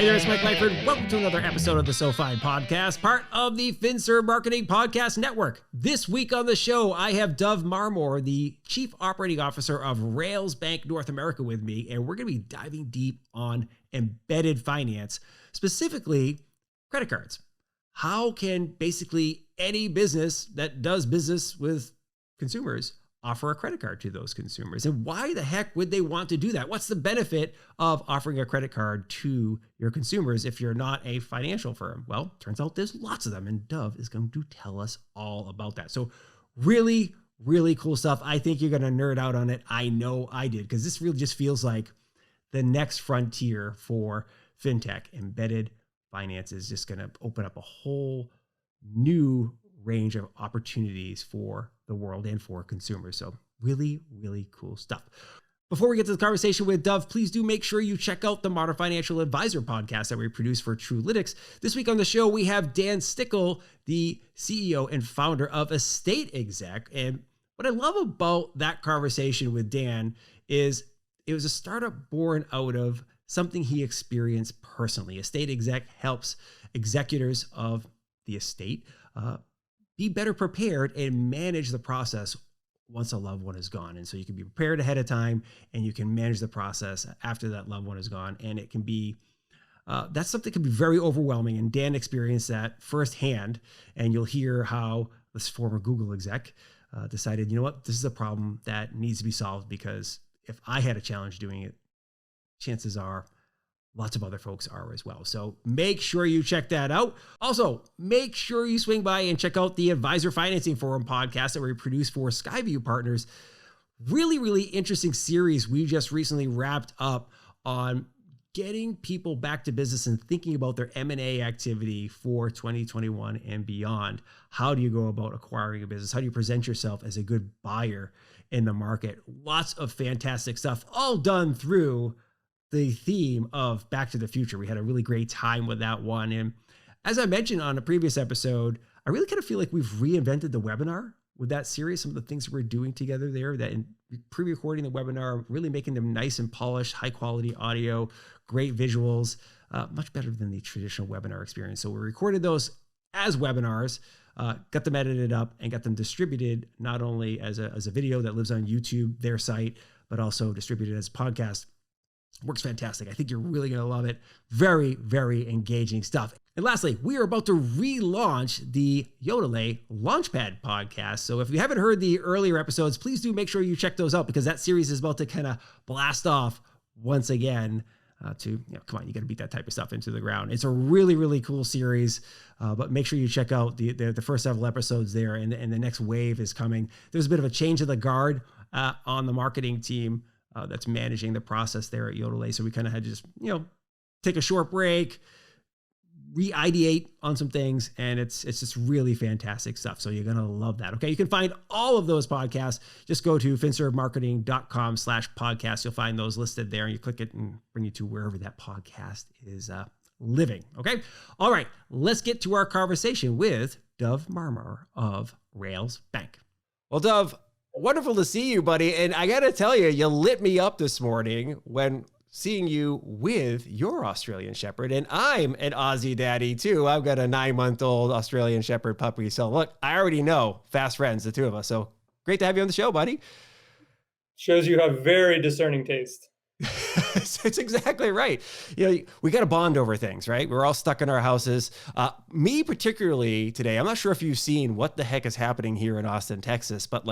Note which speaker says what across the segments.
Speaker 1: Hey there, it's Mike Langford. Welcome to another episode of the SoFin Podcast, part of the FinServe Marketing Podcast Network. This week on the show, I have Dov Marmor, the Chief Operating Officer of Railsbank North America with me, and we're going to be diving deep on embedded finance, specifically credit cards. How can basically any business that does business with consumers offer a credit card to those consumers? And why the heck would they want to do that? What's the benefit of offering a credit card to your consumers if you're not a financial firm? Well, turns out there's lots of them, and Dov is going to tell us all about that. So really, really cool stuff. I think you're going to nerd out on it. I know I did, because this really just feels like the next frontier for fintech. Embedded finance is just going to open up a whole new range of opportunities for the world and for consumers. So really, really cool stuff. Before we get to the conversation with Dov, please do make sure you check out the Modern Financial Advisor podcast that we produce for Truelytics. This week on the show, we have Dan Stickle, the CEO and founder of Estate Exec. And what I love about that conversation with Dan is it was a startup born out of something he experienced personally. Estate Exec helps executors of the estate be better prepared and manage the process once a loved one is gone. And so you can be prepared ahead of time and you can manage the process after that loved one is gone. And it can be, that's something that can be very overwhelming. And Dan experienced that firsthand. And you'll hear how this former Google exec decided, you know what, this is a problem that needs to be solved, because if I had a challenge doing it, chances are lots of other folks are as well. So make sure you check that out. Also, make sure you swing by and check out the Advisor Financing Forum podcast that we produce for Skyview Partners. Really, really interesting series we just recently wrapped up on getting people back to business and thinking about their M&A activity for 2021 and beyond. How do you go about acquiring a business? How do you present yourself as a good buyer in the market? Lots of fantastic stuff, all done through the theme of Back to the Future. We had a really great time with that one. And as I mentioned on a previous episode, I really kind of feel like we've reinvented the webinar with that series. Some of the things that we're doing together there, that in pre-recording the webinar, really making them nice and polished, high quality audio, great visuals, much better than the traditional webinar experience. So we recorded those as webinars, got them edited up and got them distributed not only as a video that lives on YouTube, their site, but also distributed as a podcast. Works fantastic. I think you're really going to love it. Very, very engaging stuff. And lastly, we are about to relaunch the Yodelay Launchpad podcast. So if you haven't heard the earlier episodes, please do make sure you check those out, because that series is about to kind of blast off once again come on, you got to beat that type of stuff into the ground. It's a really, really cool series, but make sure you check out the first several episodes there, and the next wave is coming. There's a bit of a change of the guard on the marketing team that's managing the process there at Yodelay. So we kind of had to just, take a short break, re-ideate on some things, and it's just really fantastic stuff. So you're going to love that. Okay. You can find all of those podcasts. Just go to finservemarketing.com/podcast. You'll find those listed there, and you click it and bring you to wherever that podcast is living. Okay. All right. Let's get to our conversation with Dov Marmor of Railsbank. Well, Dov, wonderful to see you, buddy. And I got to tell you, you lit me up this morning when seeing you with your Australian Shepherd. And I'm an Aussie daddy too. I've got a 9-month-old Australian Shepherd puppy. So look, I already know, fast friends, the two of us. So great to have you on the show, buddy.
Speaker 2: Shows you have very discerning taste.
Speaker 1: It's exactly right. We got to bond over things, right? We're all stuck in our houses. Me particularly today, I'm not sure if you've seen what the heck is happening here in Austin, Texas, but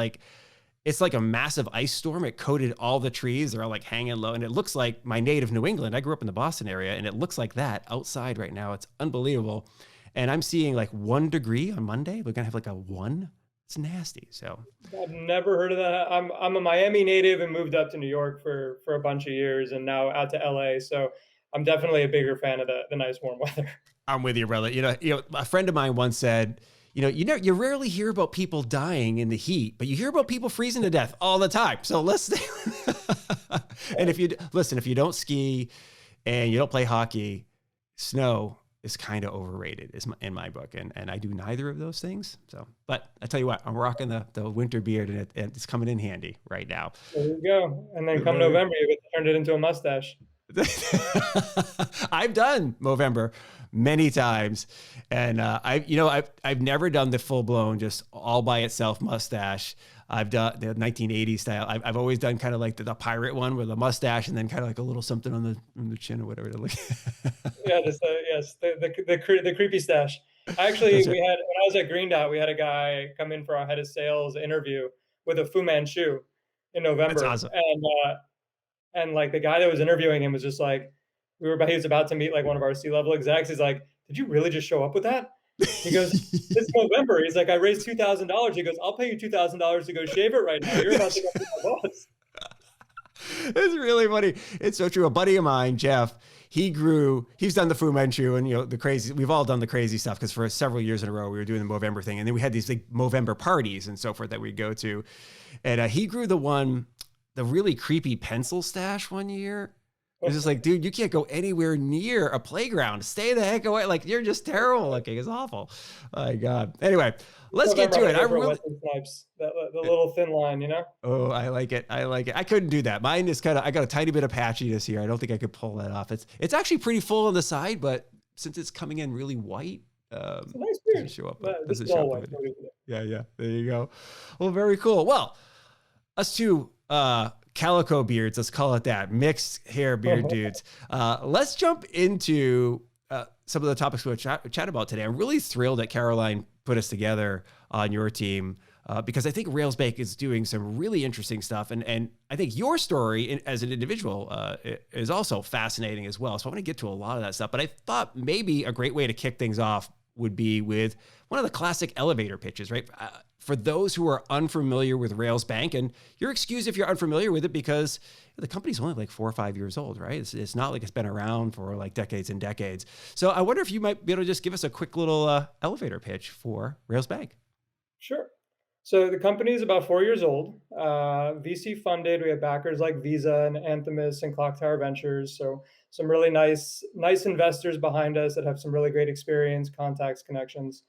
Speaker 1: it's like a massive ice storm. It coated all the trees. They're all hanging low. And it looks like my native New England. I grew up in the Boston area, and it looks like that outside right now. It's unbelievable. And I'm seeing 1 degree on Monday. We're going to have a 1. It's nasty. So
Speaker 2: I've never heard of that. I'm a Miami native and moved up to New York for a bunch of years, and now out to LA. So I'm definitely a bigger fan of the nice warm weather.
Speaker 1: I'm with you, brother. A friend of mine once said, you rarely hear about people dying in the heat, but you hear about people freezing to death all the time. So let's stay. And if you don't ski and you don't play hockey, snow is kind of overrated in my book. And I do neither of those things. So, but I tell you what, I'm rocking the winter beard, and it's coming in handy right now.
Speaker 2: There you go. And then come November, you get to turn it into a mustache.
Speaker 1: I've done Movember many times, and I've never done the full blown, just all by itself mustache. I've done the 1980s style. I've always done kind of like the pirate one with a mustache and then kind of like a little something on the chin or whatever.
Speaker 2: Yeah, the creepy stash. Actually,
Speaker 1: That's
Speaker 2: we
Speaker 1: it.
Speaker 2: had when I was at Green Dot, we had a guy come in for our head of sales interview with a Fu Manchu in
Speaker 1: That's
Speaker 2: November,
Speaker 1: awesome.
Speaker 2: and like the guy that was interviewing him was just like, he was about to meet like one of our C-level execs. He's like, "Did you really just show up with that?" He goes, "It's November." He's like, "I raised $2,000." He goes, "I'll pay you $2,000 to go shave it right now. You're about to go meet my boss."
Speaker 1: It's really funny. It's so true. A buddy of mine, Jeff, he's done the Fu Manchu and, we've all done the crazy stuff because for several years in a row, we were doing the Movember thing. And then we had these big Movember parties and so forth that we'd go to. And he grew the really creepy pencil stash one year. It was just like, dude, you can't go anywhere near a playground. Stay the heck away. Like, you're just terrible looking. It's awful. My God. Anyway, let's get to it.
Speaker 2: The little thin line,
Speaker 1: Oh, I like it. I couldn't do that. Mine is I got a tiny bit of patchiness here. I don't think I could pull that off. It's actually pretty full on the side, but since it's coming in really white,
Speaker 2: it's a nice
Speaker 1: doesn't show up. Doesn't show up. Yeah. There you go. Well, very cool. Well, us two calico beards, let's call it that, mixed hair beard dudes. Let's jump into some of the topics we'll chat about today. I'm really thrilled that Caroline put us together on your team because I think Railsbank is doing some really interesting stuff. And I think your story as an individual is also fascinating as well. So I want to get to a lot of that stuff. But I thought maybe a great way to kick things off would be with one of the classic elevator pitches, right? For those who are unfamiliar with Railsbank, and you're excused if you're unfamiliar with it because the company's only like 4 or 5 years old, right? It's not like it's been around for like decades and decades. So I wonder if you might be able to just give us a quick little elevator pitch for Railsbank.
Speaker 2: Sure. So the company is about 4 years old, VC funded. We have backers like Visa and Anthemis and Clock Tower Ventures. So some really nice investors behind us that have some really great experience, contacts, connections.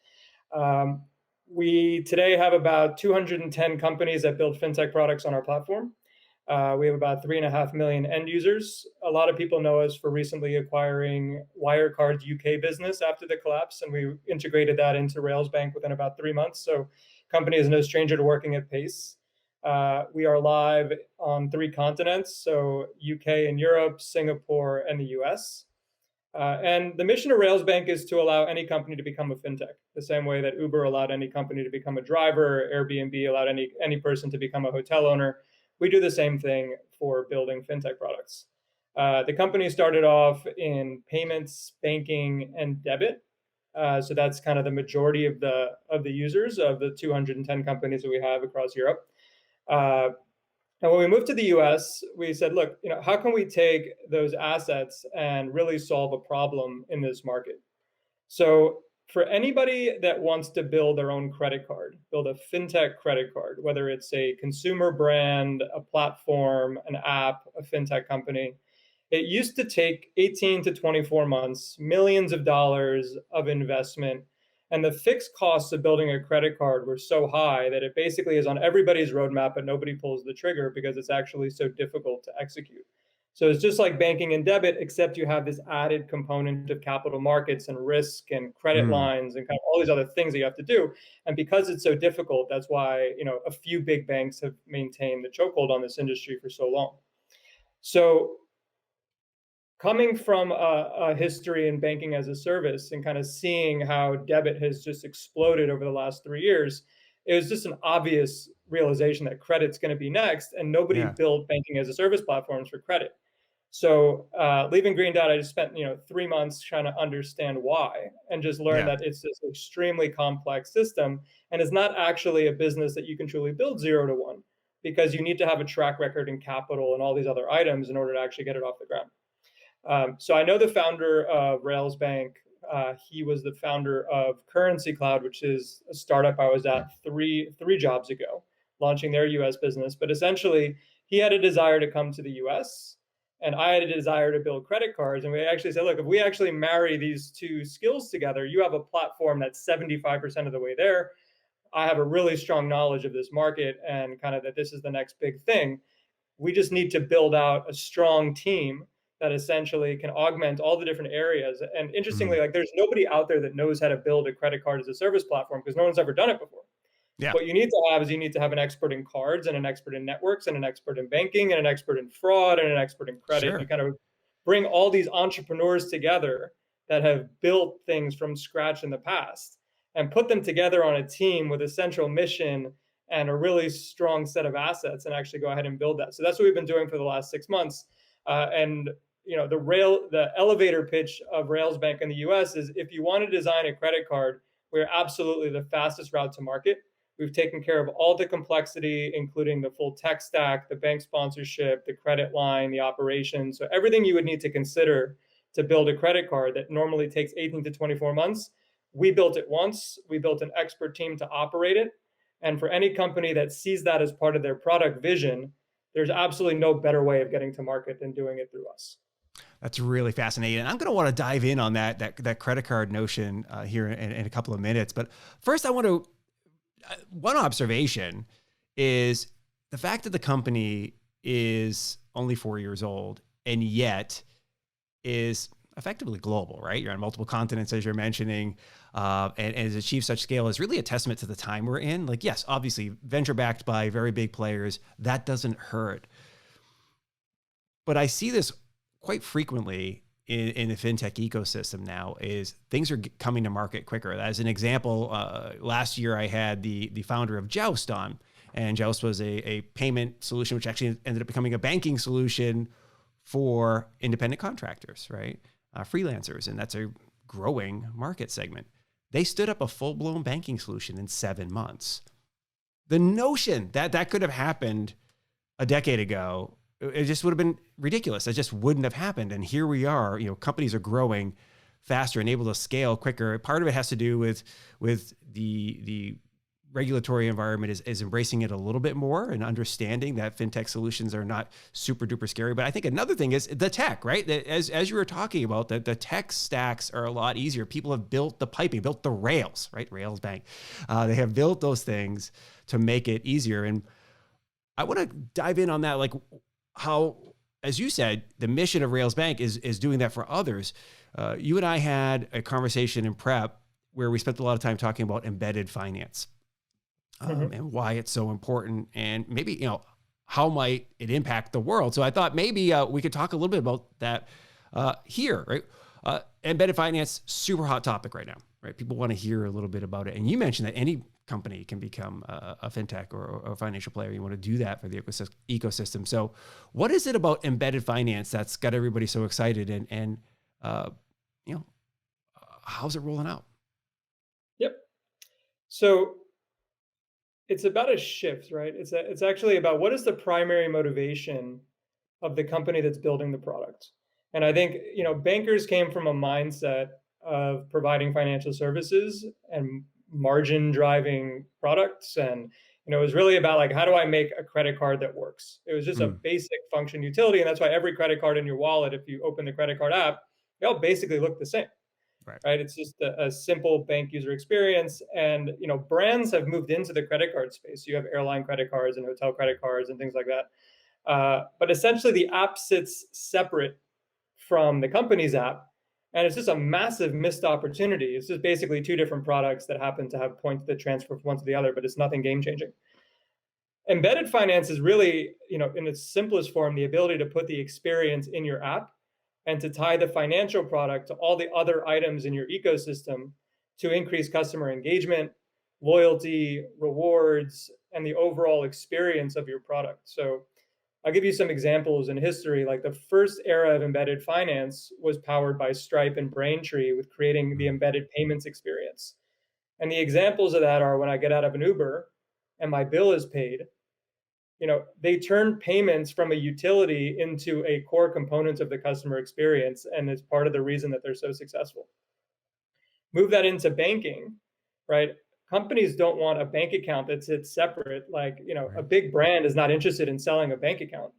Speaker 2: We today have about 210 companies that build fintech products on our platform. We have about 3.5 million end users. A lot of people know us for recently acquiring Wirecard's UK business after the collapse, and we integrated that into Railsbank within about 3 months. So company is no stranger to working at pace. We are live on 3 continents, so UK and Europe, Singapore, and the US. And the mission of Railsbank is to allow any company to become a fintech, the same way that Uber allowed any company to become a driver, Airbnb allowed any person to become a hotel owner. We do the same thing for building fintech products. The company started off in payments, banking, and debit. So that's kind of the majority of the users of the 210 companies that we have across Europe. And when we moved to the US, we said, look, how can we take those assets and really solve a problem in this market? So for anybody that wants to build their own credit card, build a fintech credit card, whether it's a consumer brand, a platform, an app, a fintech company, it used to take 18 to 24 months, millions of dollars of investment. And the fixed costs of building a credit card were so high that it basically is on everybody's roadmap, but nobody pulls the trigger because it's actually so difficult to execute. So it's just like banking and debit, except you have this added component of capital markets and risk and credit lines and kind of all these other things that you have to do. And because it's so difficult, that's why a few big banks have maintained the chokehold on this industry for so long. So coming from a history in banking as a service and kind of seeing how debit has just exploded over the last 3 years, it was just an obvious realization that credit's going to be next, and nobody built banking as a service platforms for credit. So leaving Green Dot, I just spent 3 months trying to understand why, and just learn that it's this extremely complex system, and it's not actually a business that you can truly build 0 to 1, because you need to have a track record in capital and all these other items in order to actually get it off the ground. So I know the founder of Railsbank. He was the founder of Currency Cloud, which is a startup I was at three jobs ago, launching their US business. But essentially, he had a desire to come to the US, and I had a desire to build credit cards. And we actually said, look, if we actually marry these two skills together, you have a platform that's 75% of the way there. I have a really strong knowledge of this market and kind of that this is the next big thing. We just need to build out a strong team that essentially can augment all the different areas. And
Speaker 1: Mm.
Speaker 2: interestingly, like there's nobody out there that knows how to build a credit card as a service platform because no one's ever done it before.
Speaker 1: Yeah,
Speaker 2: What you need to have is you need to have an expert in cards and an expert in networks and an expert in banking and an expert in fraud and an expert in credit. And you
Speaker 1: sure.
Speaker 2: kind of bring all these entrepreneurs together that have built things from scratch in the past and put them together on a team with a central mission and a really strong set of assets and actually go ahead and build that. So that's what we've been doing for the last 6 months. And the elevator pitch of Railsbank in the US is if you want to design a credit card, we're absolutely the fastest route to market. We've taken care of all the complexity, including the full tech stack, the bank sponsorship, the credit line, the operations. So everything you would need to consider to build a credit card that normally takes 18 to 24 months. We built it once. We built an expert team to operate it. And for any company that sees that as part of their product vision, there's absolutely no better way of getting to market than doing it through us.
Speaker 1: That's really fascinating. And I'm going to want to dive in on that credit card notion here in a couple of minutes. But first, I want to one observation is the fact that the company is only 4 years old and yet is effectively global, right? You're on multiple continents, as you're mentioning, and has achieved such scale is really a testament to the time we're in. Like, yes, obviously venture backed by very big players, that doesn't hurt. But I see this quite frequently in the fintech ecosystem now is things are coming to market quicker. As an example, last year I had the founder of Joust on, and Joust was a payment solution, which actually ended up becoming a banking solution for independent contractors, right? Freelancers, and that's a growing market segment. They stood up a full-blown banking solution in 7 months. The notion that that could have happened a decade ago, it just would have been ridiculous. It just wouldn't have happened. And here we are, companies are growing faster and able to scale quicker. Part of it has to do with the regulatory environment is embracing it a little bit more and understanding that fintech solutions are not super duper scary. But I think another thing is the tech, right? As you were talking about, the tech stacks are a lot easier. People have built the piping, built the rails, right? Railsbank. They have built those things to make it easier. And I want to dive in on that, like how, as you said, the mission of Railsbank is doing that for others. You and I had a conversation in prep where we spent a lot of time talking about embedded finance. And why it's so important, and maybe, how might it impact the world? So I thought maybe we could talk a little bit about that here, right? Embedded finance, super hot topic right now, right? People want to hear a little bit about it. And you mentioned that any company can become a fintech or a financial player. You want to do that for the ecosystem. So what is it about embedded finance that's got everybody so excited, and how's it rolling out?
Speaker 2: Yep. So it's about a shift, right? It's actually about what is the primary motivation of the company that's building the product. And I think, bankers came from a mindset of providing financial services and margin driving products. And, it was really about like, how do I make a credit card that works? It was just a basic function utility. And that's why every credit card in your wallet, if you open the credit card app, they all basically look the same. Right. It's just a simple bank user experience. And, brands have moved into the credit card space. You have airline credit cards and hotel credit cards and things like that. But essentially the app sits separate from the company's app. And it's just a massive missed opportunity. It's just basically two different products that happen to have points that transfer from one to the other, but it's nothing game changing. Embedded finance is really, in its simplest form, the ability to put the experience in your app and to tie the financial product to all the other items in your ecosystem to increase customer engagement, loyalty, rewards, and the overall experience of your product. So I'll give you some examples in history. Like the first era of embedded finance was powered by Stripe and Braintree with creating the embedded payments experience. And the examples of that are when I get out of an Uber and my bill is paid, they turn payments from a utility into a core component of the customer experience. And it's part of the reason that they're so successful. Move that into banking, right? Companies don't want a bank account that sits separate. Like, a big brand is not interested in selling a bank account.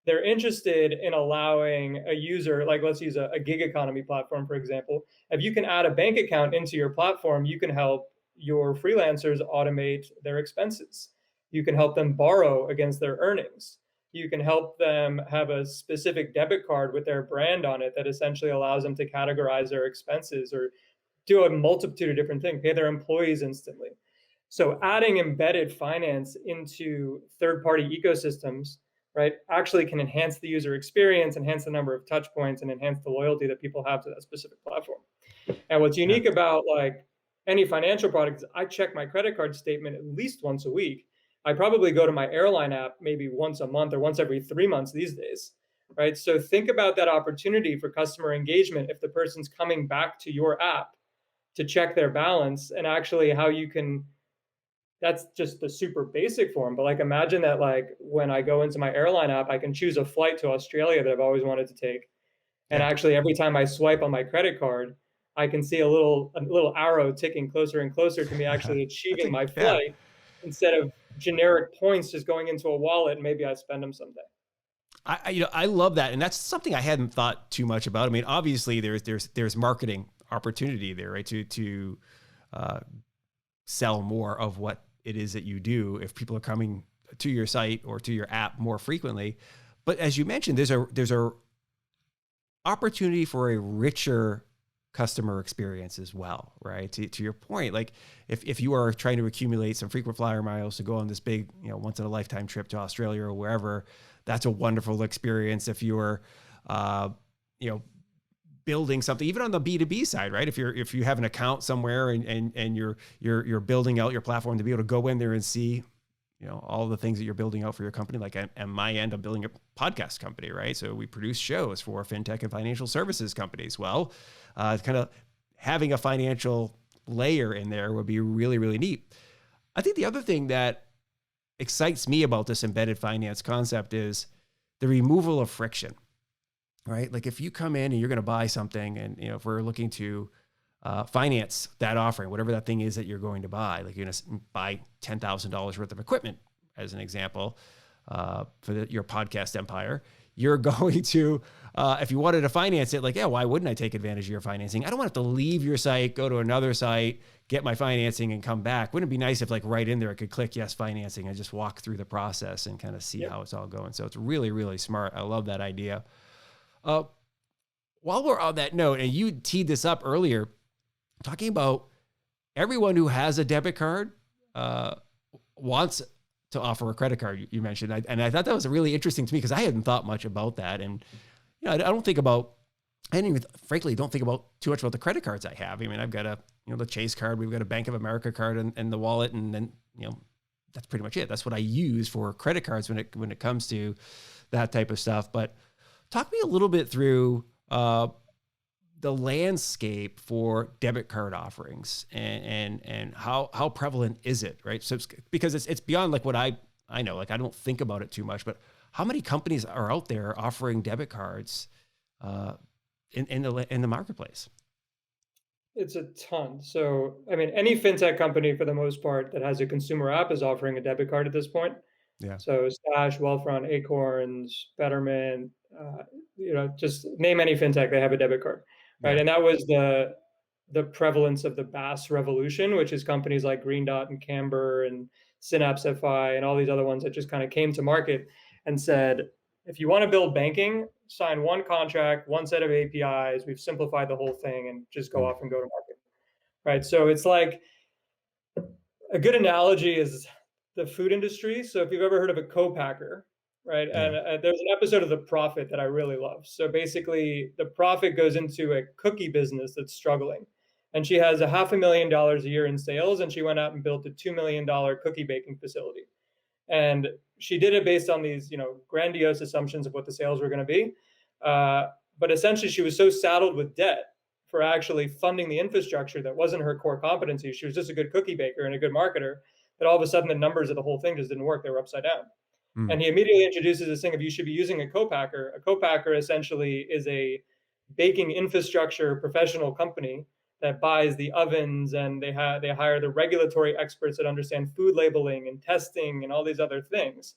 Speaker 2: They're interested in allowing a user, like let's use a gig economy platform, for example. If you can add a bank account into your platform, you can help your freelancers automate their expenses. You can help them borrow against their earnings. you can help them have a specific debit card with their brand on it that essentially allows them to categorize their expenses or do a multitude of different things, pay their employees instantly. So adding embedded finance into third-party ecosystems, right, actually can enhance the user experience, enhance the number of touch points, and enhance the loyalty that people have to that specific platform. And what's unique about like any financial product is I check my credit card statement at least once a week. I probably go to my airline app maybe once a month or once every 3 months these days, right? So think about that opportunity for customer engagement if the person's coming back to your app to check their balance, and actually how you can, that's just the super basic form. But like imagine that like when I go into my airline app, I can choose a flight to Australia that I've always wanted to take. And actually every time I swipe on my credit card, I can see a little arrow ticking closer and closer to me actually achieving my flight instead of generic points just going into a wallet and maybe I spend them someday.
Speaker 1: I love that. And that's something I hadn't thought too much about. I mean, obviously there's marketing opportunity there, right? To sell more of what it is that you do if people are coming to your site or to your app more frequently. But as you mentioned, there's a opportunity for a richer customer experience as well, right? To your point, like if you are trying to accumulate some frequent flyer miles to go on this big, once in a lifetime trip to Australia or wherever, that's a wonderful experience. If you're, building something, even on the B2B side, right? If you have an account somewhere and you're building out your platform to be able to go in there and see, all the things that you're building out for your company. Like at my end, I'm building a podcast company, right? So we produce shows for fintech and financial services companies. Well, kind of having a financial layer in there would be really, really neat. I think the other thing that excites me about this embedded finance concept is the removal of friction, right? Like if you come in and you're going to buy something and, if we're looking to finance that offering, whatever that thing is that you're going to buy, like you're going to buy $10,000 worth of equipment, as an example, for your podcast empire, you're going to, if you wanted to finance it, like, why wouldn't I take advantage of your financing? I don't want to have to leave your site, go to another site, get my financing and come back. Wouldn't it be nice if like right in there, I could click yes, financing and just walk through the process and kind of see how it's all going. So it's really, really smart. I love that idea. While we're on that note, and you teed this up earlier, talking about everyone who has a debit card wants to offer a credit card, you mentioned. And I thought that was really interesting to me because I hadn't thought much about that. And I don't think about, frankly, don't think about too much about the credit cards I have. I mean, I've got the Chase card, we've got a Bank of America card and the wallet. And then, that's pretty much it. That's what I use for credit cards when it comes to that type of stuff. But talk me a little bit through the landscape for debit card offerings and how prevalent is it, right? So because it's beyond like what I know, like I don't think about it too much, but how many companies are out there offering debit cards in the marketplace?
Speaker 2: It's a ton. So, I mean, any fintech company for the most part that has a consumer app is offering a debit card at this point.
Speaker 1: Yeah.
Speaker 2: So Stash, Wealthfront, Acorns, Betterment, just name any fintech, they have a debit card, right? Yeah. And that was the prevalence of the BaaS revolution, which is companies like Green Dot and Camber and Synapse FI and all these other ones that just kind of came to market and said, if you want to build banking, sign one contract, one set of APIs. We've simplified the whole thing and just go off and go to market, right? So it's like a good analogy is the food industry. So if you've ever heard of a co-packer, right? And there's an episode of The Prophet that I really love. So basically, The Prophet goes into a cookie business that's struggling. And she has $500,000 a year in sales, and she went out and built a $2 million cookie baking facility. And she did it based on these, grandiose assumptions of what the sales were going to be. But essentially, she was so saddled with debt for actually funding the infrastructure that wasn't her core competency. She was just a good cookie baker and a good marketer. But all of a sudden, the numbers of the whole thing just didn't work. They were upside down. And he immediately introduces this thing of you should be using a co-packer. A co-packer essentially is a baking infrastructure professional company that buys the ovens, and they hire the regulatory experts that understand food labeling and testing and all these other things.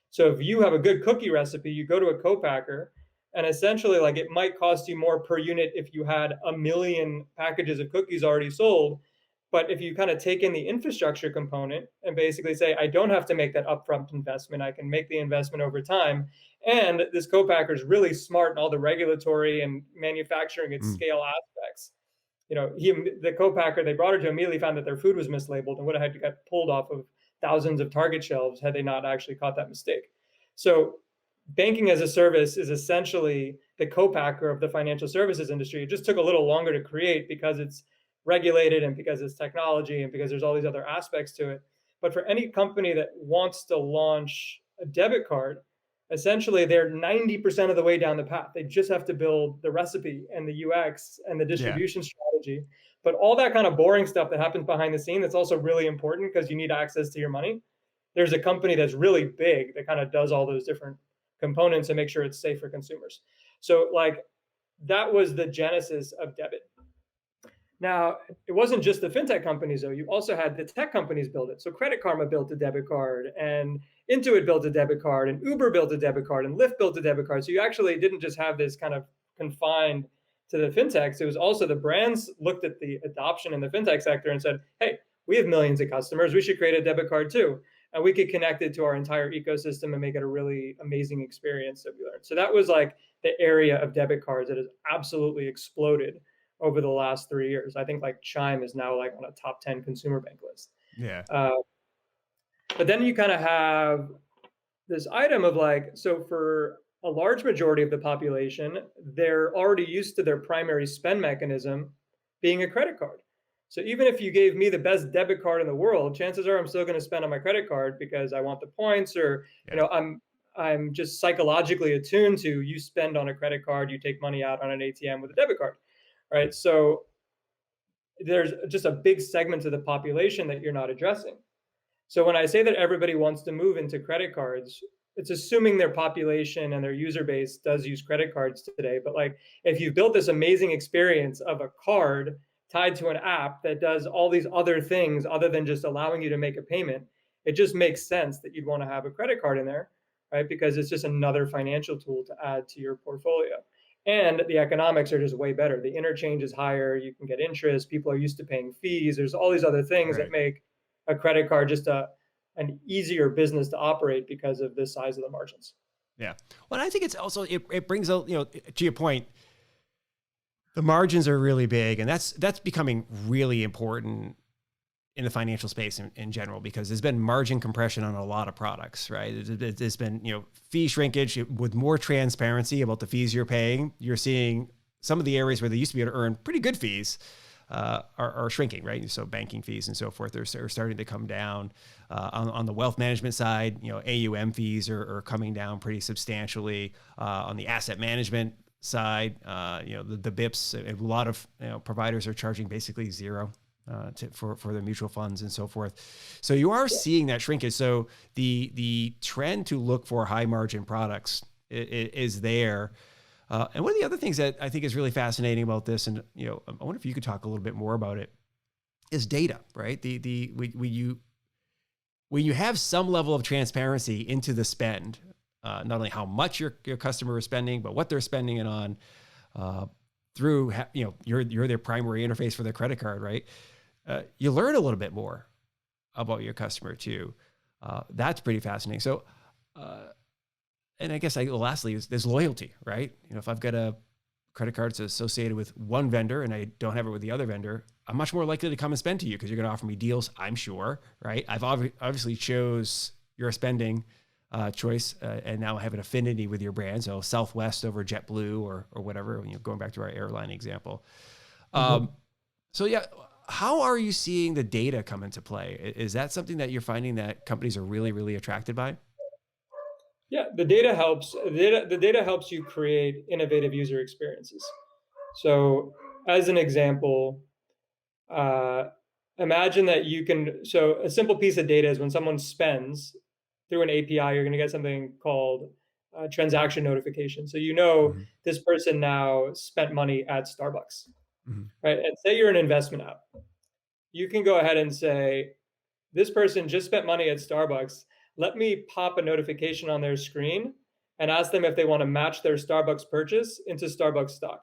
Speaker 2: So if you have a good cookie recipe, you go to a co-packer, and essentially like it might cost you more per unit if you had 1 million packages of cookies already sold. But if you kind of take in the infrastructure component and basically say, I don't have to make that upfront investment, I can make the investment over time. And this co-packer is really smart in all the regulatory and manufacturing at scale aspects. The co-packer, they brought her to immediately found that their food was mislabeled and would have had to get pulled off of thousands of Target shelves had they not actually caught that mistake. So banking as a service is essentially the co-packer of the financial services industry. It just took a little longer to create because it's regulated and because it's technology and because there's all these other aspects to it. But for any company that wants to launch a debit card, essentially they're 90% of the way down the path. They just have to build the recipe and the UX and the distribution strategy. But all that kind of boring stuff that happens behind the scene, that's also really important because you need access to your money. There's a company that's really big that kind of does all those different components and make sure it's safe for consumers. So like that was the genesis of debit. Now, it wasn't just the fintech companies, though. You also had the tech companies build it. So Credit Karma built a debit card, and Intuit built a debit card, and Uber built a debit card, and Lyft built a debit card. So you actually didn't just have this kind of confined to the fintechs. It was also the brands looked at the adoption in the fintech sector and said, hey, we have millions of customers. We should create a debit card too. And we could connect it to our entire ecosystem and make it a really amazing experience that we learned. So that was like the area of debit cards that has absolutely exploded over the last 3 years. I think like Chime is now like on a top 10 consumer bank list.
Speaker 1: Yeah.
Speaker 2: But then you kind of have this item of like, so for a large majority of the population, they're already used to their primary spend mechanism being a credit card. So even if you gave me the best debit card in the world, chances are I'm still going to spend on my credit card because I want the points, or I'm just psychologically attuned to you spend on a credit card, you take money out on an ATM with a debit card. Right. So there's just a big segment of the population that you're not addressing. So when I say that everybody wants to move into credit cards, it's assuming their population and their user base does use credit cards today. But like if you've built this amazing experience of a card tied to an app that does all these other things other than just allowing you to make a payment, it just makes sense that you'd want to have a credit card in there, right? Because it's just another financial tool to add to your portfolio. And the economics are just way better. The interchange is higher. You can get interest. People are used to paying fees. There's all these other things that make a credit card just an easier business to operate because of the size of the margins.
Speaker 1: Yeah. Well, I think it's also, it brings out, to your point, the margins are really big, and that's becoming really important in the financial space in general, because there's been margin compression on a lot of products, right? There's been, fee shrinkage with more transparency about the fees you're paying. You're seeing some of the areas where they used to be able to earn pretty good fees are shrinking, right? So banking fees and so forth are starting to come down. On the wealth management side, AUM fees are coming down pretty substantially. On the asset management side, the BIPs, a lot of providers are charging basically zero. For their mutual funds and so forth. So you are seeing that shrinkage. So the trend to look for high margin products is there. And one of the other things that I think is really fascinating about this, and I wonder if you could talk a little bit more about it, is data, right? When you have some level of transparency into the spend, not only how much your customer is spending, but what they're spending it on, through you're their primary interface for their credit card, right? You learn a little bit more about your customer too. That's pretty fascinating. So, and I guess lastly is there's loyalty, right? If I've got a credit card that's associated with one vendor and I don't have it with the other vendor, I'm much more likely to come and spend to you because you're going to offer me deals, I'm sure, right? I've obviously chose your spending choice, and now I have an affinity with your brand. So Southwest over JetBlue or whatever, going back to our airline example. So yeah, how are you seeing the data come into play? Is that something that you're finding that companies are really, really attracted by?
Speaker 2: Yeah, the data helps. The data helps you create innovative user experiences. So as an example, imagine that you can, so a simple piece of data is when someone spends through an API, you're going to get something called transaction notification. So this person now spent money at Starbucks, right? And say you're an investment app. You can go ahead and say, this person just spent money at Starbucks. Let me pop a notification on their screen and ask them if they want to match their Starbucks purchase into Starbucks stock.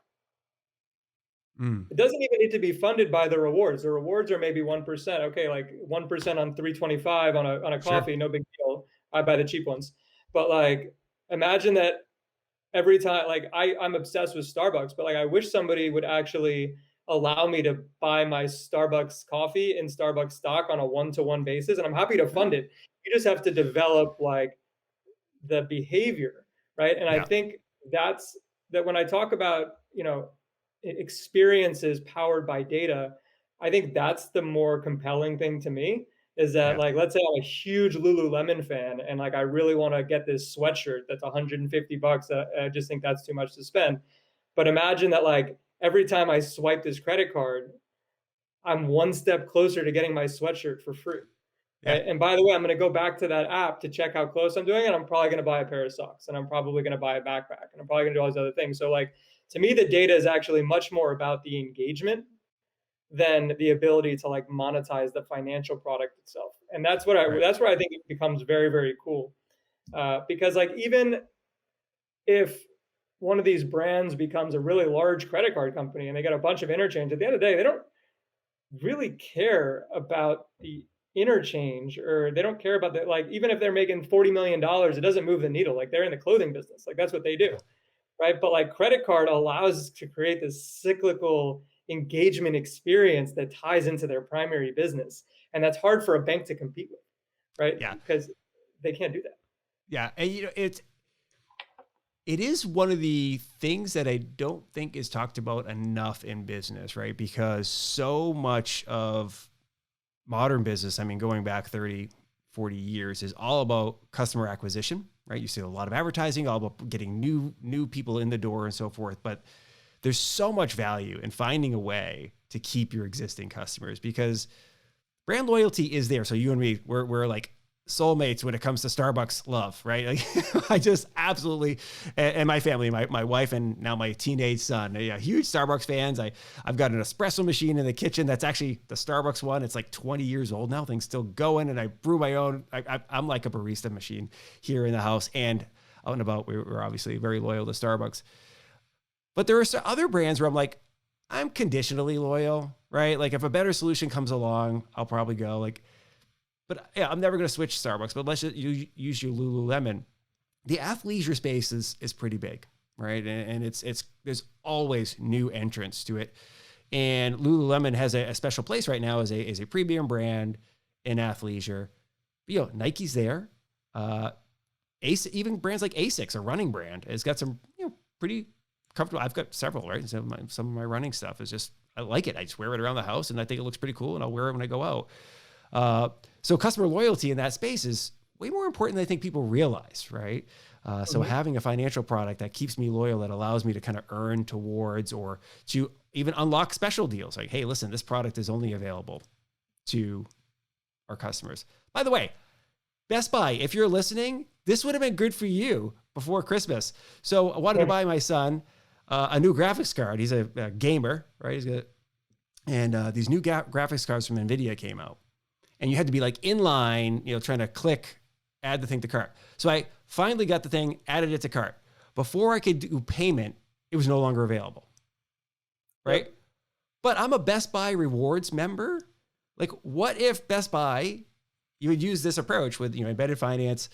Speaker 1: Mm.
Speaker 2: It doesn't even need to be funded by the rewards. The rewards are maybe 1%. Okay, like 1% on 325 on a
Speaker 1: Sure.
Speaker 2: coffee, no big deal. I buy the cheap ones. But like imagine that every time, like I'm obsessed with Starbucks, but like I wish somebody would actually allow me to buy my Starbucks coffee in Starbucks stock on a one-to-one basis. And I'm happy to fund it. You just have to develop like the behavior, right? And I
Speaker 1: Yeah.
Speaker 2: think that's that when I talk about, experiences powered by data, I think that's the more compelling thing to me is that
Speaker 1: Yeah.
Speaker 2: like let's say I'm a huge Lululemon fan and like I really want to get this sweatshirt that's 150 bucks. I just think that's too much to spend. But imagine that like every time I swipe this credit card, I'm one step closer to getting my sweatshirt for free.
Speaker 1: Yeah.
Speaker 2: Right? And by the way, I'm going to go back to that app to check how close I'm doing, and I'm probably going to buy a pair of socks, and I'm probably going to buy a backpack, and I'm probably going to do all these other things. So, like to me, the data is actually much more about the engagement than the ability to like monetize the financial product itself. And
Speaker 1: Right.
Speaker 2: that's where I think it becomes very very cool, because like even if one of these brands becomes a really large credit card company and they get a bunch of interchange, at the end of the day, they don't really care about the interchange or they don't care about the like even if they're making $40 million, it doesn't move the needle. Like they're in the clothing business, like that's what they do, right? But like credit card allows to create this cyclical engagement experience that ties into their primary business, and that's hard for a bank to compete with, right?
Speaker 1: Yeah.
Speaker 2: Because they can't do that.
Speaker 1: Yeah. And it is one of the things that I don't think is talked about enough in business, right? Because so much of modern business, I mean, going back 30, 40 years is all about customer acquisition, right? You see a lot of advertising, all about getting new people in the door and so forth. But there's so much value in finding a way to keep your existing customers because brand loyalty is there. So you and me, we're like soulmates when it comes to Starbucks love, right? Like I just absolutely, and my family, my wife and now my teenage son, huge Starbucks fans. I've got an espresso machine in the kitchen. That's actually the Starbucks one. It's like 20 years old now. Things still going. And I brew my own. I'm like a barista machine here in the house and out and about. We're obviously very loyal to Starbucks, but there are other brands where I'm like, I'm conditionally loyal, right? Like if a better solution comes along, I'll probably go like, but yeah, I'm never going to switch Starbucks, but let's just use your Lululemon. The athleisure space is pretty big, right? And it's there's always new entrants to it. And Lululemon has a special place right now as a premium brand in athleisure. But, Nike's there. Even brands like Asics, a running brand, has got some pretty comfortable. I've got several, right? Some of my running stuff is just I like it. I just wear it around the house, and I think it looks pretty cool, and I'll wear it when I go out. So customer loyalty in that space is way more important than I think people realize, right? So having a financial product that keeps me loyal, that allows me to kind of earn towards or to even unlock special deals. Like, hey, listen, this product is only available to our customers. By the way, Best Buy, if you're listening, this would have been good for you before Christmas. So I wanted to buy my son a new graphics card. He's a gamer, right? These new graphics cards from NVIDIA came out. And you had to be like in line, trying to click, add the thing to cart. So I finally got the thing, added it to cart. Before I could do payment, it was no longer available. Right? Yep. But I'm a Best Buy rewards member. Like, what if Best Buy, you would use this approach with, embedded finance,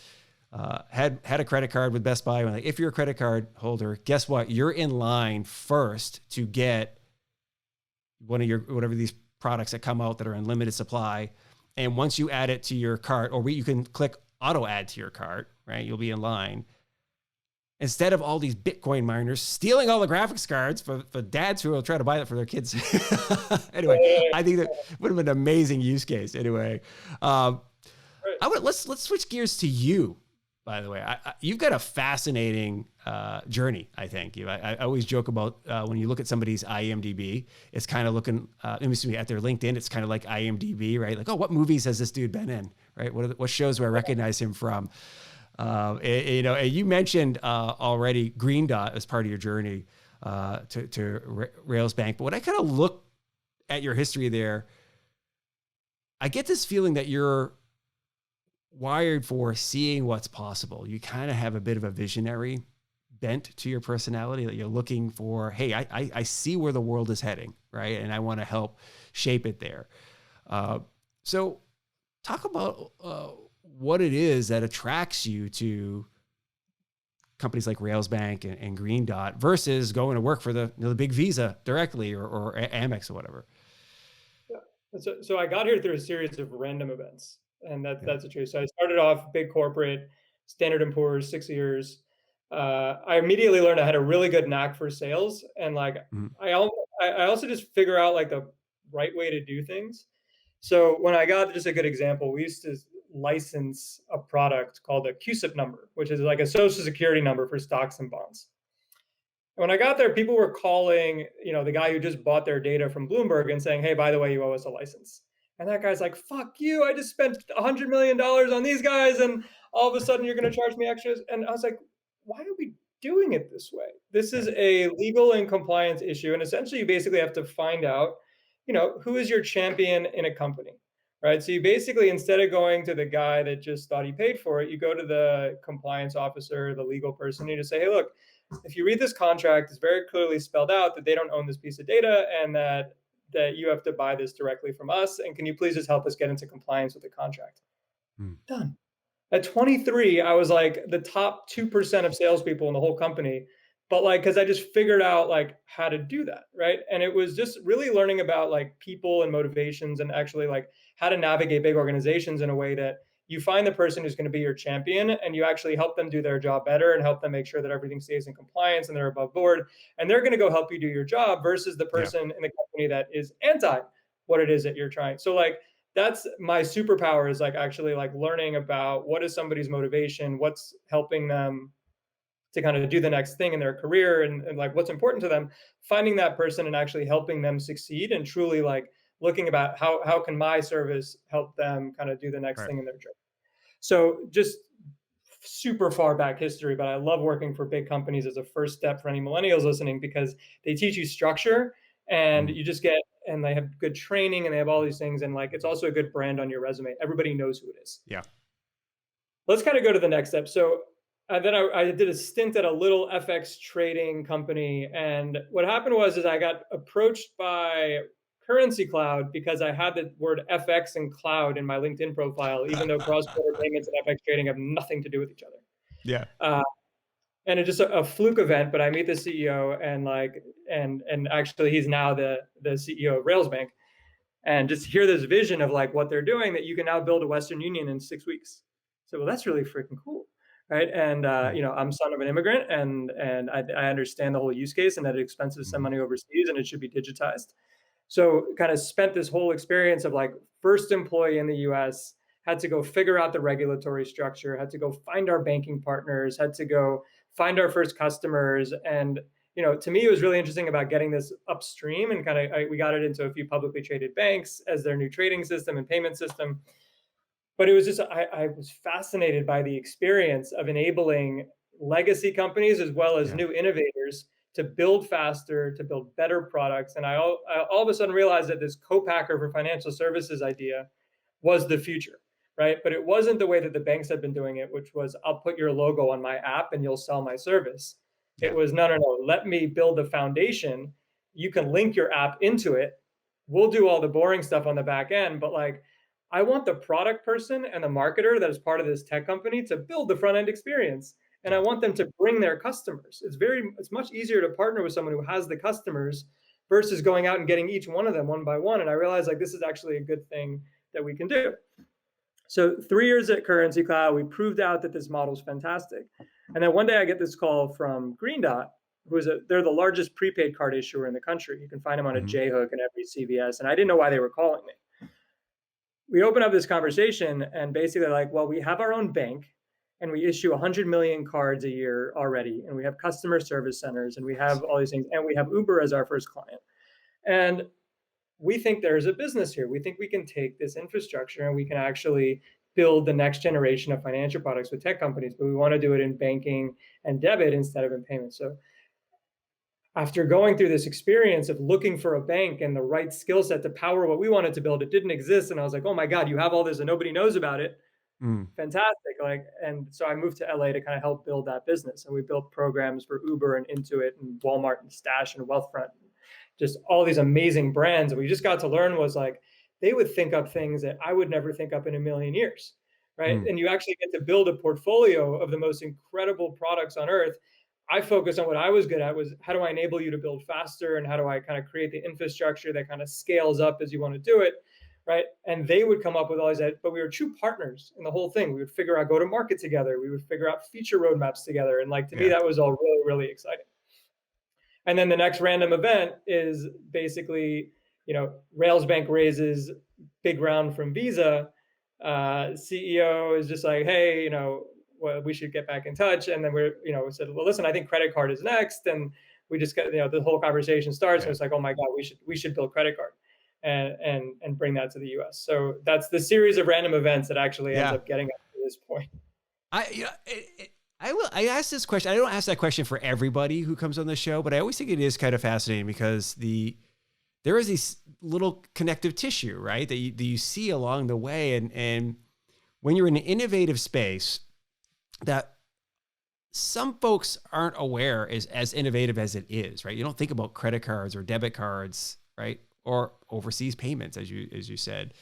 Speaker 1: had a credit card with Best Buy. Like, if you're a credit card holder, guess what? You're in line first to get one of your, whatever these products that come out that are in limited supply. And once you add it to your cart, or you can click auto add to your cart, right? You'll be in line. Instead of all these Bitcoin miners stealing all the graphics cards for dads who will try to buy that for their kids. Anyway, I think that would have been an amazing use case. Anyway, let's switch gears to you. By the way, you've got a fascinating journey, I think. I always joke about when you look at somebody's IMDb, it's kind of looking, at their LinkedIn, it's kind of like IMDb, right? Like, oh, what movies has this dude been in, right? What shows do I recognize him from? And you mentioned already Green Dot as part of your journey to Railsbank. But when I kind of look at your history there, I get this feeling that you're wired for seeing what's possible. You kind of have a bit of a visionary bent to your personality, that you're looking for, hey, I see where the world is heading, right? And I want to help shape it there. So talk about what it is that attracts you to companies like Railsbank and Green Dot versus going to work for the big Visa directly or Amex or whatever.
Speaker 2: Yeah. So I got here through a series of random events, and that's the truth. So I started off big corporate, Standard & Poor's, 6 years. I immediately learned I had a really good knack for sales, and like I also just figure out like the right way to do things. So when I got, just a good example, we used to license a product called a CUSIP number, which is like a social security number for stocks and bonds. And when I got there, people were calling, the guy who just bought their data from Bloomberg and saying, hey, by the way, you owe us a license. And that guy's like, fuck you, I just spent $100 million on these guys, and all of a sudden you're going to charge me extras. And I was like, why are we doing it this way? This is a legal and compliance issue. And essentially you basically have to find out, who is your champion in a company, right? So you basically, instead of going to the guy that just thought he paid for it, you go to the compliance officer, the legal person, and you just say, hey, look, if you read this contract, it's very clearly spelled out that they don't own this piece of data, and that you have to buy this directly from us. And can you please just help us get into compliance with the contract? Done. At 23, I was like the top 2% of salespeople in the whole company. But like, because I just figured out like how to do that, right? And it was just really learning about like people and motivations, and actually like how to navigate big organizations in a way that you find the person who's going to be your champion, and you actually help them do their job better and help them make sure that everything stays in compliance and they're above board, and they're going to go help you do your job, versus the person in the company that is anti what it is that you're trying. So like, that's my superpower, is like actually like learning about what is somebody's motivation, what's helping them to kind of do the next thing in their career, and like what's important to them, finding that person and actually helping them succeed, and truly like looking about how can my service help them kind of do the next thing in their journey. So just super far back history, but I love working for big companies as a first step for any millennials listening, because they teach you structure, and you just and they have good training, and they have all these things. And like, it's also a good brand on your resume. Everybody knows who it is. Yeah. Let's kind of go to the next step. So then I did a stint at a little FX trading company. And what happened was I got approached by Currency Cloud because I had the word FX and cloud in my LinkedIn profile, even though cross-border payments and FX trading have nothing to do with each other. Yeah. And it's just a fluke event, but I meet the CEO, and actually he's now the CEO of Railsbank, and just hear this vision of like what they're doing, that you can now build a Western Union in 6 weeks. So, well, that's really freaking cool. Right. And, I'm son of an immigrant, and I understand the whole use case, and that it's expensive to send money overseas, and it should be digitized. So kind of spent this whole experience of like first employee in the US, had to go figure out the regulatory structure, had to go find our banking partners, had to go find our first customers. And, to me, it was really interesting about getting this upstream, and we got it into a few publicly traded banks as their new trading system and payment system. But it was just, I was fascinated by the experience of enabling legacy companies as well as new innovators to build faster, to build better products. And I all of a sudden realized that this co-packer for financial services idea was the future, right? But it wasn't the way that the banks had been doing it, which was, I'll put your logo on my app and you'll sell my service. It was, no, let me build the foundation. You can link your app into it. We'll do all the boring stuff on the back end, but like, I want the product person and the marketer that is part of this tech company to build the front end experience. And I want them to bring their customers. It's much easier to partner with someone who has the customers versus going out and getting each one of them one by one. And I realized like, this is actually a good thing that we can do. So 3 years at Currency Cloud, we proved out that this model is fantastic. And then one day I get this call from Green Dot, they're the largest prepaid card issuer in the country. You can find them on a J-hook in every CVS. And I didn't know why they were calling me. We open up this conversation, and basically like, well, we have our own bank, and we issue 100 million cards a year already. And we have customer service centers, and we have all these things. And we have Uber as our first client. And we think there's a business here. We think we can take this infrastructure and we can actually build the next generation of financial products with tech companies, but we want to do it in banking and debit instead of in payments. So after going through this experience of looking for a bank and the right skill set to power what we wanted to build, it didn't exist. And I was like, oh my God, you have all this and nobody knows about it.
Speaker 1: Mm.
Speaker 2: fantastic. Like, and so I moved to LA to kind of help build that business. And we built programs for Uber and Intuit and Walmart and Stash and Wealthfront, just all these amazing brands. And we just got to learn was like, they would think up things that I would never think up in a million years. Right.
Speaker 1: Mm.
Speaker 2: And you actually get to build a portfolio of the most incredible products on earth. I focus on what I was good at was how do I enable you to build faster and how do I kind of create the infrastructure that kind of scales up as you want to do it, right? And they would come up with all these, but we were true partners in the whole thing. We would figure out go to market together. We would figure out feature roadmaps together. And like to me,
Speaker 1: Yeah.
Speaker 2: that was all really, really exciting. And then the next random event is basically, Railsbank raises big round from Visa. CEO is just like, hey, well, we should get back in touch. And then we said, well, listen, I think credit card is next. And we just got, the whole conversation starts. And it's like, oh my God, we should build credit card and bring that to the US. So that's the series of random events that actually ends up getting us to this point.
Speaker 1: I ask this question. I don't ask that question for everybody who comes on the show, but I always think it is kind of fascinating because there is this little connective tissue, right? That you see along the way. And when you're in an innovative space that some folks aren't aware is as innovative as it is, right? You don't think about credit cards or debit cards, right? Or overseas payments, as you said,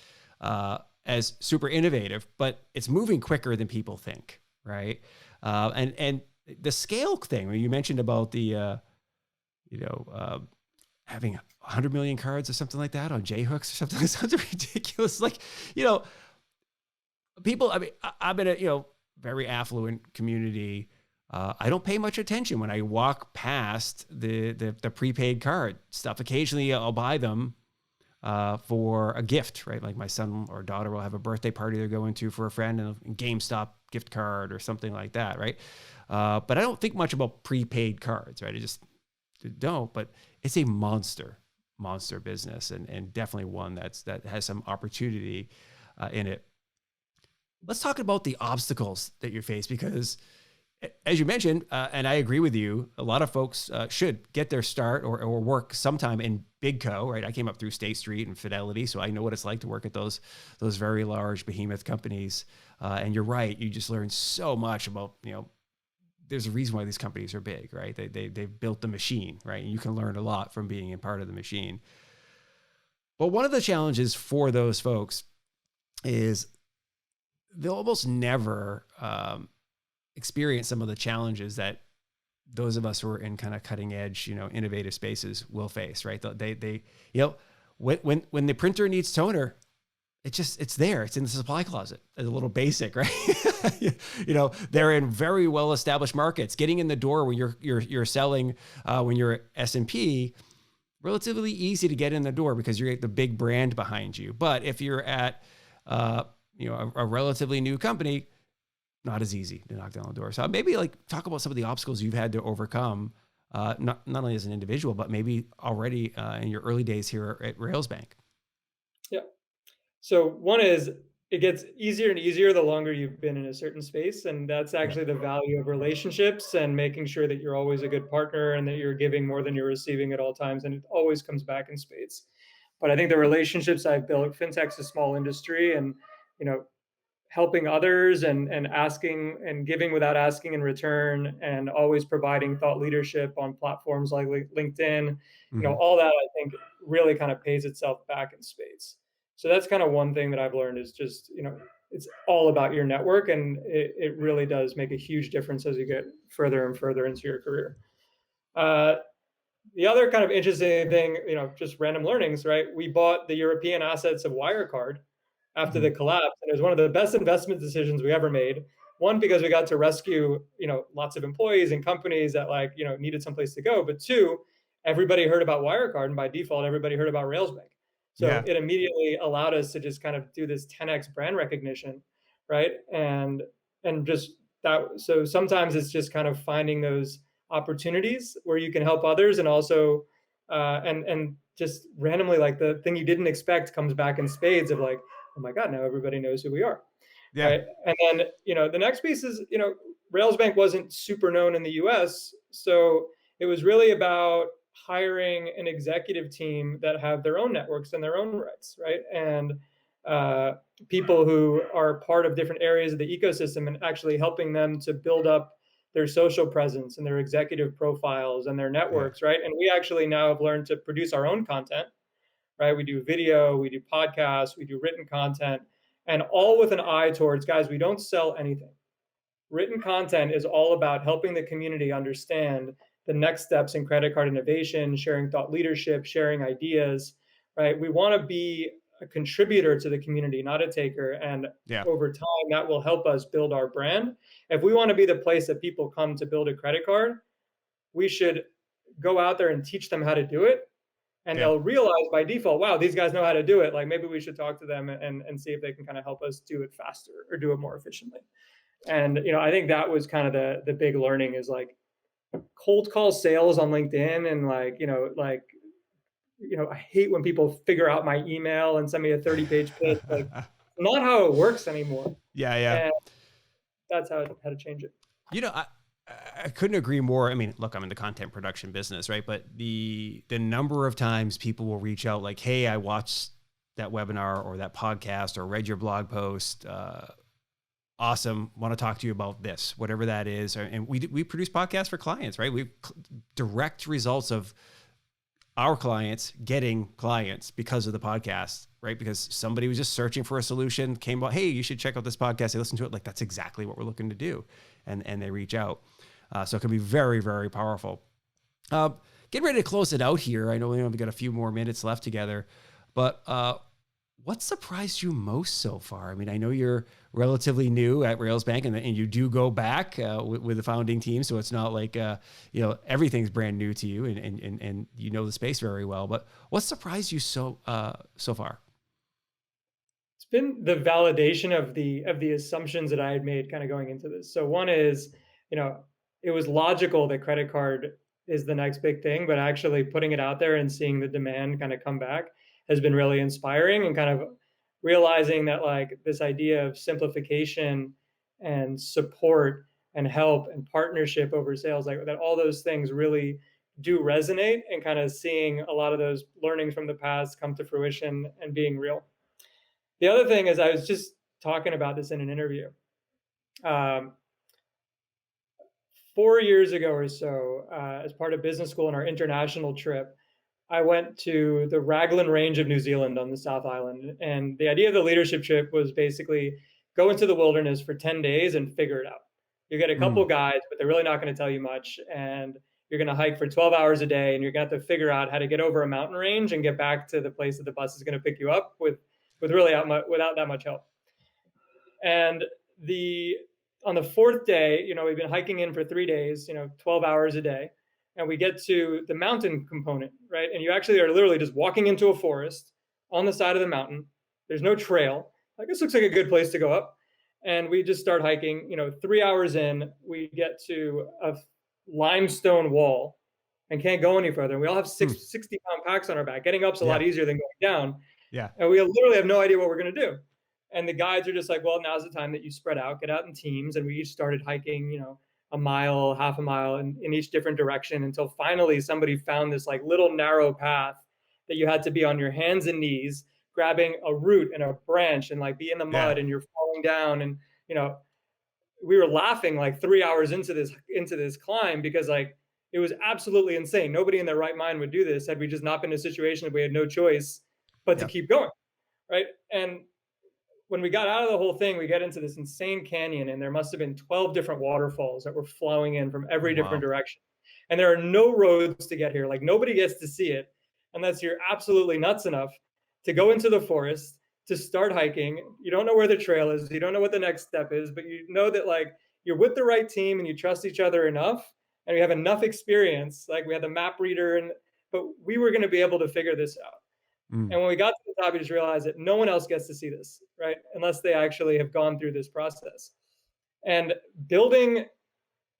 Speaker 1: as super innovative, but it's moving quicker than people think, right? And the scale thing, when you mentioned about the, having 100 million cards or something like that on J-hooks or something, it sounds ridiculous. Like, people, I mean, I'm in a, very affluent community. I don't pay much attention when I walk past the prepaid card stuff. Occasionally I'll buy them for a gift, right? Like my son or daughter will have a birthday party they're going to for a friend and a GameStop gift card or something like that, right? But I don't think much about prepaid cards, right? I just don't, but it's a monster business and definitely one that has some opportunity in it. Let's talk about the obstacles that you face because as you mentioned, and I agree with you, a lot of folks should get their start or work sometime in Big Co, right? I came up through State Street and Fidelity, so I know what it's like to work at those very large behemoth companies. And you're right, you just learn so much about, there's a reason why these companies are big, right? They've built the machine, right? And you can learn a lot from being a part of the machine. But one of the challenges for those folks is they'll almost never experience some of the challenges that those of us who are in kind of cutting edge, innovative spaces will face, right? They when the printer needs toner, it's there. It's in the supply closet. It's a little basic, right? They're in very well established markets. Getting in the door when you're selling, when you're at S&P, relatively easy to get in the door because you're the big brand behind you. But if you're at a relatively new company, not as easy to knock down the door. So maybe talk about some of the obstacles you've had to overcome, not only as an individual, but maybe already in your early days here at Railsbank.
Speaker 2: Yeah. So one is it gets easier and easier the longer you've been in a certain space. And that's actually the value of relationships and making sure that you're always a good partner and that you're giving more than you're receiving at all times. And it always comes back in spades. But I think the relationships I've built, fintech's a small industry and, helping others and asking and giving without asking in return and always providing thought leadership on platforms like LinkedIn, all that I think really kind of pays itself back in spades. So that's kind of one thing that I've learned is just, it's all about your network and it really does make a huge difference as you get further and further into your career. The other kind of interesting thing, just random learnings, right? We bought the European assets of Wirecard after the collapse. And it was one of the best investment decisions we ever made. One, because we got to rescue, lots of employees and companies that needed someplace to go. But two, everybody heard about Wirecard and by default, everybody heard about Railsbank. So it immediately allowed us to just kind of do this 10x brand recognition, right? And just that. So sometimes it's just kind of finding those opportunities where you can help others and also, and just randomly the thing you didn't expect comes back in spades of oh my God, now everybody knows who we are. Yeah. Right. And then, the next piece is, Railsbank wasn't super known in the US. So it was really about hiring an executive team that have their own networks and their own rights. Right. And people who are part of different areas of the ecosystem and actually helping them to build up their social presence and their executive profiles and their
Speaker 1: Yeah.
Speaker 2: networks, right? And we actually now have learned to produce our own content, right? We do video, we do podcasts, we do written content, and all with an eye towards, guys, we don't sell anything. Written content is all about helping the community understand the next steps in credit card innovation, sharing thought leadership, sharing ideas, right? We want to be a contributor to the community, not a taker. And
Speaker 1: Yeah.
Speaker 2: over time, that will help us build our brand. If we want to be the place that people come to build a credit card, we should go out there and teach them how to do it. And they'll realize by default, wow, these guys know how to do it. Like maybe we should talk to them and see if they can kind of help us do it faster or do it more efficiently. And I think that was kind of the big learning is like cold call sales on LinkedIn and I hate when people figure out my email and send me a 30-page pitch. Like not how it works anymore.
Speaker 1: Yeah.
Speaker 2: And that's how to change it.
Speaker 1: I couldn't agree more. I mean, look, I'm in the content production business, right? But the number of times people will reach out like, hey, I watched that webinar or that podcast or read your blog post. Awesome. Want to talk to you about this, whatever that is. And we produce podcasts for clients, right? We direct results of our clients getting clients because of the podcast, right? Because somebody was just searching for a solution, came about, hey, you should check out this podcast. They listen to it. Like, that's exactly what we're looking to do. And they reach out. So it can be very, very powerful. Getting ready to close it out here. I know we've got a few more minutes left together, but what surprised you most so far? I mean, I know you're relatively new at Railsbank and you do go back with the founding team. So it's not like, everything's brand new to you and you know the space very well, but what surprised you so far?
Speaker 2: It's been the validation of the assumptions that I had made kind of going into this. So one is, it was logical that credit card is the next big thing, but actually putting it out there and seeing the demand kind of come back has been really inspiring, and kind of realizing that like this idea of simplification and support and help and partnership over sales, like that, all those things really do resonate, and kind of seeing a lot of those learnings from the past come to fruition and being real. The other thing is I was just talking about this in an interview. 4 years ago or so, as part of business school on our international trip, I went to the Raglan Range of New Zealand on the South Island. And the idea of the leadership trip was basically go into the wilderness for 10 days and figure it out. You get a couple guides, but they're really not going to tell you much. And you're going to hike for 12 hours a day, and you're going to have to figure out how to get over a mountain range and get back to the place that the bus is going to pick you up without that much help. And on the fourth day, we've been hiking in for 3 days, 12 hours a day. And we get to the mountain component, right? And you actually are literally just walking into a forest on the side of the mountain. There's no trail. Like, this looks like a good place to go up. And we just start hiking. 3 hours in, we get to a limestone wall and can't go any further. And we all have 60-pound packs on our back. Getting up's a lot easier than going down.
Speaker 1: Yeah.
Speaker 2: And we literally have no idea what we're going to do. And the guides are just like, well, now's the time that you spread out, get out in teams. And we each started hiking, a mile, half a mile in each different direction, until finally somebody found this like little narrow path that you had to be on your hands and knees, grabbing a root and a branch and like be in the mud and you're falling down. And, we were laughing like 3 hours into this climb, because like it was absolutely insane. Nobody in their right mind would do this had we just not been in a situation that we had no choice but to keep going. Right. And when we got out of the whole thing, we get into this insane canyon, and there must have been 12 different waterfalls that were flowing in from every different direction. And there are no roads to get here. Like, nobody gets to see it unless you're absolutely nuts enough to go into the forest, to start hiking. You don't know where the trail is. You don't know what the next step is, but you know that like you're with the right team and you trust each other enough, and we have enough experience. Like, we had the map reader, but we were going to be able to figure this out. And when we got to the top, we just realized that no one else gets to see this, right? Unless they actually have gone through this process. And building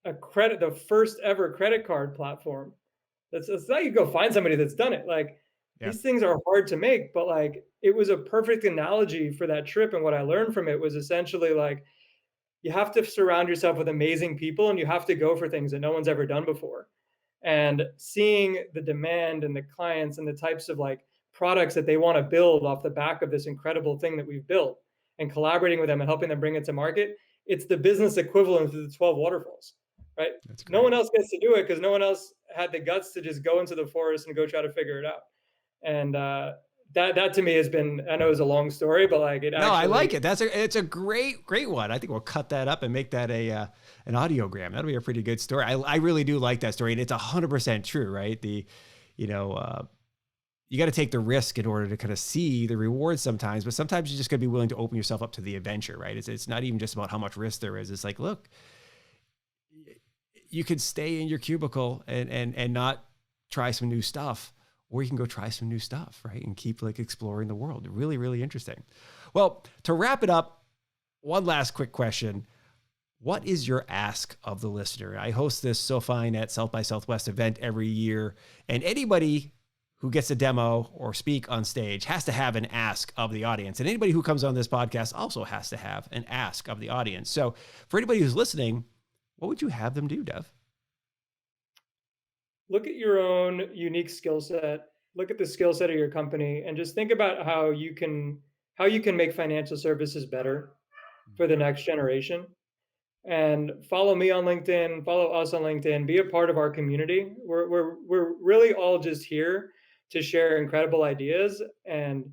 Speaker 2: the first ever credit card platform, it's not you go find somebody that's done it. Like, these things are hard to make, but like, it was a perfect analogy for that trip. And what I learned from it was essentially like, you have to surround yourself with amazing people, and you have to go for things that no one's ever done before. And seeing the demand and the clients and the types of like products that they want to build off the back of this incredible thing that we've built, and collaborating with them and helping them bring it to market, it's the business equivalent to the 12 waterfalls, right? No one else gets to do it because no one else had the guts to just go into the forest and go try to figure it out. And that to me has been, I know it's a long story, but like it.
Speaker 1: No, I like it. It's a great one. I think we'll cut that up and make that an audiogram. That'll be a pretty good story. I really do like that story, and it's 100% true, right? You got to take the risk in order to kind of see the rewards sometimes, but sometimes you just got to be willing to open yourself up to the adventure, right? It's not even just about how much risk there is. It's like, look, you could stay in your cubicle and not try some new stuff, or you can go try some new stuff, right? And keep like exploring the world. Really, really interesting. Well, to wrap it up, one last quick question. What is your ask of the listener? I host this SoFin at South by Southwest event every year, and anybody who gets a demo or speak on stage has to have an ask of the audience. And anybody who comes on this podcast also has to have an ask of the audience. So for anybody who's listening, what would you have them do, Dov?
Speaker 2: Look at your own unique skill set. Look at the skill set of your company and just think about how you can make financial services better for the next generation. And follow me on LinkedIn, follow us on LinkedIn, be a part of our community. We're really all just here to share incredible ideas, and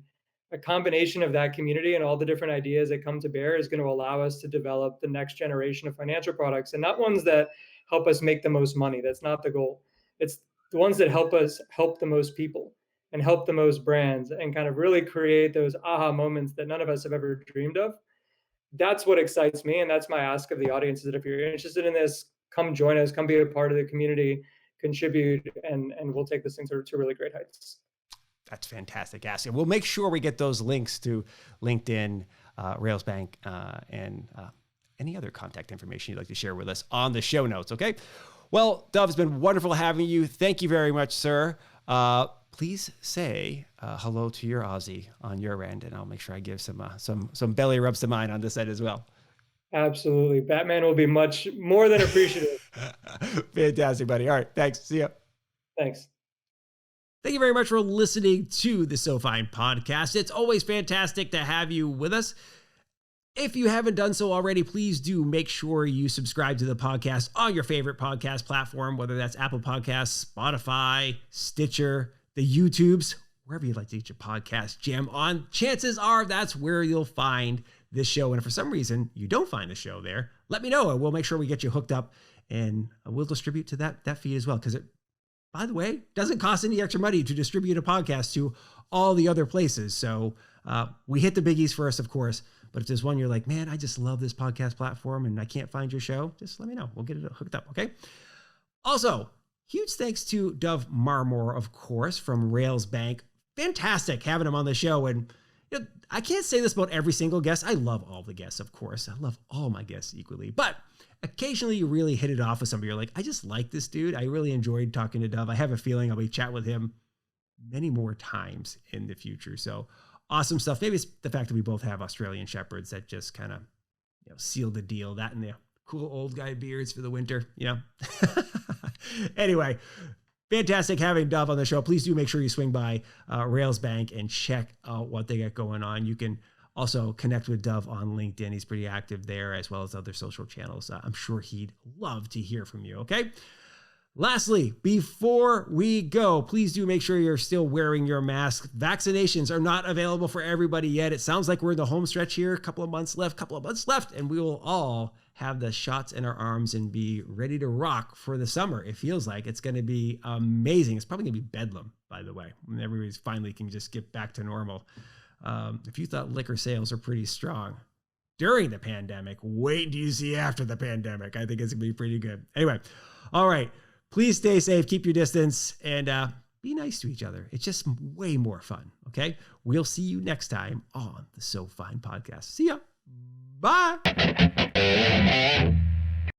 Speaker 2: a combination of that community and all the different ideas that come to bear is going to allow us to develop the next generation of financial products, and not ones that help us make the most money. That's not the goal. It's the ones that help us help the most people and help the most brands and kind of really create those aha moments that none of us have ever dreamed of. That's what excites me. And that's my ask of the audience, is that if you're interested in this, come join us, come be a part of the community, contribute, and we'll take this thing to really great heights.
Speaker 1: That's fantastic, ask. And we'll make sure we get those links to LinkedIn, Railsbank, and any other contact information you'd like to share with us on the show notes. Okay. Well, Dov, it's been wonderful having you. Thank you very much, sir. Please say hello to your Aussie on your end, and I'll make sure I give some belly rubs to mine on this side as well.
Speaker 2: Absolutely. Batman will be much more than appreciative.
Speaker 1: Fantastic, buddy. All right. Thanks. See ya.
Speaker 2: Thanks.
Speaker 1: Thank you very much for listening to the SoFin Podcast. It's always fantastic to have you with us. If you haven't done so already, please do make sure you subscribe to the podcast on your favorite podcast platform, whether that's Apple Podcasts, Spotify, Stitcher, the YouTubes, wherever you'd like to get your podcast jam on. Chances are that's where you'll find this show. And if for some reason you don't find the show there, let me know and we'll make sure we get you hooked up, and we'll distribute to that feed as well. Because it, by the way, doesn't cost any extra money to distribute a podcast to all the other places. So we hit the biggies first, of course. But if there's one you're like, man, I just love this podcast platform and I can't find your show, just let me know. We'll get it hooked up, okay? Also, huge thanks to Dov Marmor, of course, from Railsbank. Fantastic having him on the show. And you know, I can't say this about every single guest. I love all the guests, of course. I love all my guests equally. But occasionally you really hit it off with somebody. You're like, I just like this dude. I really enjoyed talking to Dov. I have a feeling I'll be chatting with him many more times in the future. So awesome stuff. Maybe it's the fact that we both have Australian Shepherds that just kind of, seal the deal. That and the cool old guy beards for the winter, Anyway, fantastic having Dov on the show. Please do make sure you swing by Railsbank and check out what they got going on. You can also connect with Dov on LinkedIn. He's pretty active there, as well as other social channels. I'm sure he'd love to hear from you, okay? Lastly, before we go, please do make sure you're still wearing your mask. Vaccinations are not available for everybody yet. It sounds like we're in the home stretch here. A couple of months left, and we will all have the shots in our arms and be ready to rock for the summer. It feels like it's going to be amazing. It's probably going to be bedlam, by the way, when everybody finally can just get back to normal. If you thought liquor sales are pretty strong during the pandemic, wait until you see after the pandemic. I think it's going to be pretty good. Anyway, all right. Please stay safe, keep your distance, and be nice to each other. It's just way more fun, okay? We'll see you next time on the SoFin Podcast. See ya. Bye.